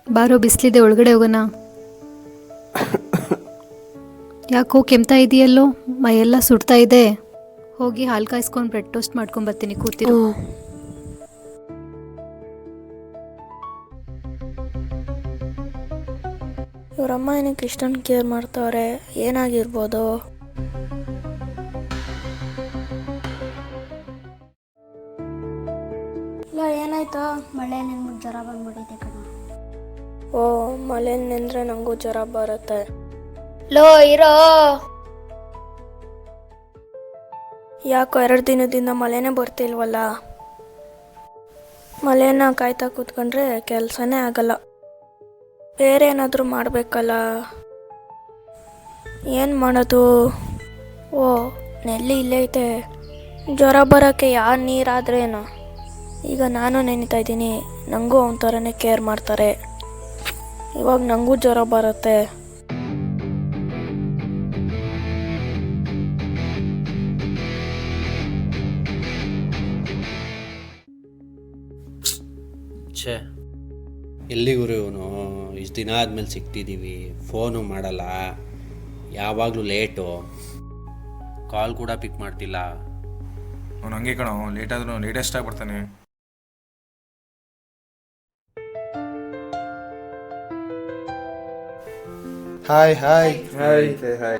ಬಾರೋ ಬಿಸಿಲಿದೆ ಒಳಗಡೆ ಹೋಗೋಣ. ಯಾಕೋ ಕೆಮ್ತಾ ಇದೆಯಲ್ಲೋ, ಮೈಯೆಲ್ಲ ಸುಡ್ತಾ ಇದೆ. ಹೋಗಿ ಹಾಲು ಕಾಯಿಸ್ಕೊಂಡು ಬ್ರೆಡ್ ಟೋಸ್ಟ್ ಮಾಡ್ಕೊಂಬರ್ತೀನಿ, ಕೂತಿರು. ಇವರಮ್ಮ ಏನಕ್ಕೆ ಇಷ್ಟೊಂದು ಕೇರ್ ಮಾಡ್ತಾವ್ರೆ, ಏನಾಗಿರ್ಬೋದು? ಇಲ್ಲ, ಏನಾಯ್ತು? ಮಳೆ ನೆನ್ಬಿಟ್ಟು ಜ್ವರ ಬಂದ್ಬಿಟ್ಟಿದೆ ಕಣ. ಓ, ಮಳೆ ನೆಂದ್ರೆ ನನಗೂ ಜ್ವರ ಬರುತ್ತೆ. ಲೋ ಇರೋ, ಯಾಕೋ 2 ದಿನದಿಂದ ಮಳೆನೇ ಬರ್ತಿಲ್ವಲ್ಲ. ಮಳೆನ ಕಾಯ್ತಾ ಕೂತ್ಕೊಂಡ್ರೆ ಕೆಲಸನೇ ಆಗಲ್ಲ. ಬೇರೆ ಏನಾದರೂ ಮಾಡಬೇಕಲ್ಲ. ಏನು ಮಾಡೋದು? ಓ, ನೆಲ್ಲಿ ಇಲ್ಲೇ ಐತೆ. ಜ್ವರ ಬರೋಕ್ಕೆ ಯಾರು ನೀರಾದ್ರೇನು? ಈಗ ನಾನು ನೆನಿತಾ ಇದ್ದೀನಿ, ನನಗೂ ಅವನ ಥರನೇ ಕೇರ್ ಮಾಡ್ತಾರೆ. ಇವಾಗ ನನಗೂ ಜ್ವರ ಬರುತ್ತೆ. ಛೇ, ಎಲ್ಲಿಗುರು ಇವನು? ಇಷ್ಟು ದಿನ ಆದಮೇಲೆ ಸಿಗ್ತಿದ್ದೀವಿ, ಫೋನು ಮಾಡಲ್ಲ, ಯಾವಾಗಲೂ ಲೇಟು, ಕಾಲ್ ಕೂಡ ಪಿಕ್ ಮಾಡ್ತಿಲ್ಲ. ಅವ್ನು ಹಂಗೆ ಕಣ, ಲೇಟ್ ಆದ್ರೂ ಲೇಟೆಸ್ಟ್ ಆಗಿ ಬರ್ತಾನೆ. Hi hi hi hi.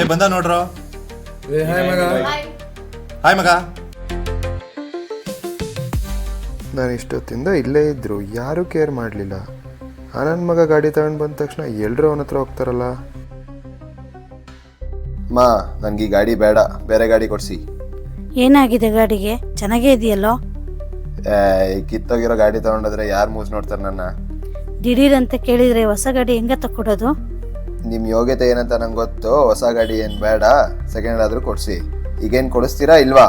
ಬಂದ ನೋಡ್ರೋ. ಹಾಯ್ ಮಗ. ನಾನು ಇಷ್ಟೊತ್ತಿಂದ ಇಲ್ಲೇ ಇದ್ರು, ಯಾರೂ ಕೇರ್ ಮಾಡಲಿಲ್ಲ. ನನ್ನ ಮಗ ಗಾಡಿ ತಗೊಂಡು ಬಂದ ತಕ್ಷಣ ಎಲ್ಲರೂ ಅವನ ಹತ್ರ ಹೋಗ್ತಾರಲ್ಲ. ಮಾ, ನನಗೆ ಈ ಗಾಡಿ ಬೇಡ, ಬೇರೆ ಗಾಡಿ ಕೊಡಿಸಿ. ಏನಾಗಿದೆ ಗಾಡಿಗೆ? ಚೆನ್ನಾಗೇ ಇದೆಯಲ್ಲೋ. ಕಿತ್ತೋಗಿರೋ ಗಾಡಿ ತಗೊಂಡೋದ್ರೆ ಯಾರು ಮೂಸ್ ನೋಡ್ತಾರೆ ನನ್ನ? ದಿಢೀರ್ ಅಂತ ಕೇಳಿದ್ರೆ ಹೊಸ ಗಾಡಿ ಹೆಂಗ ತಕ್ಕೊಡೋದು? ನಿಮ್ಮ ಯೋಗ್ಯತೆ ಏನಂತ ನಂಗೆ ಗೊತ್ತು. ಹೊಸ ಗಾಡಿ ಏನು ಬೇಡ, ಸೆಕೆಂಡ್ ಆದರೂ ಕೊಡಿಸಿ. ಈಗೇನು ಕೊಡಿಸ್ತೀರಾ ಇಲ್ವಾ?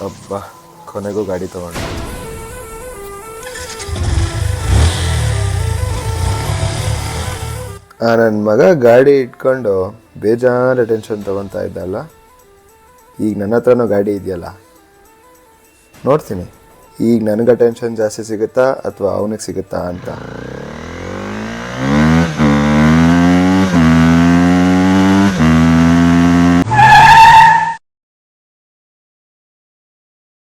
ಅಬ್ಬಾ, ಕೊನೆಗೂ ಗಾಡಿ ತಗೊಂಡು. ನನ್ನ ಮಗ ಗಾಡಿ ಇಟ್ಕೊಂಡು ಬೇಜಾರ ಟೆನ್ಷನ್ ತೊಗೊತಾ ಇದ್ದಲ್ಲ. ಈಗ ನನ್ನ ಹತ್ರನೂ ಗಾಡಿ ಇದೆಯಲ್ಲ, ನೋಡ್ತೀನಿ ಈಗ ನನಗೆ ಟೆನ್ಷನ್ ಜಾಸ್ತಿ ಸಿಗುತ್ತಾ ಅಥವಾ ಅವನಿಗೆ ಸಿಗುತ್ತಾ ಅಂತ.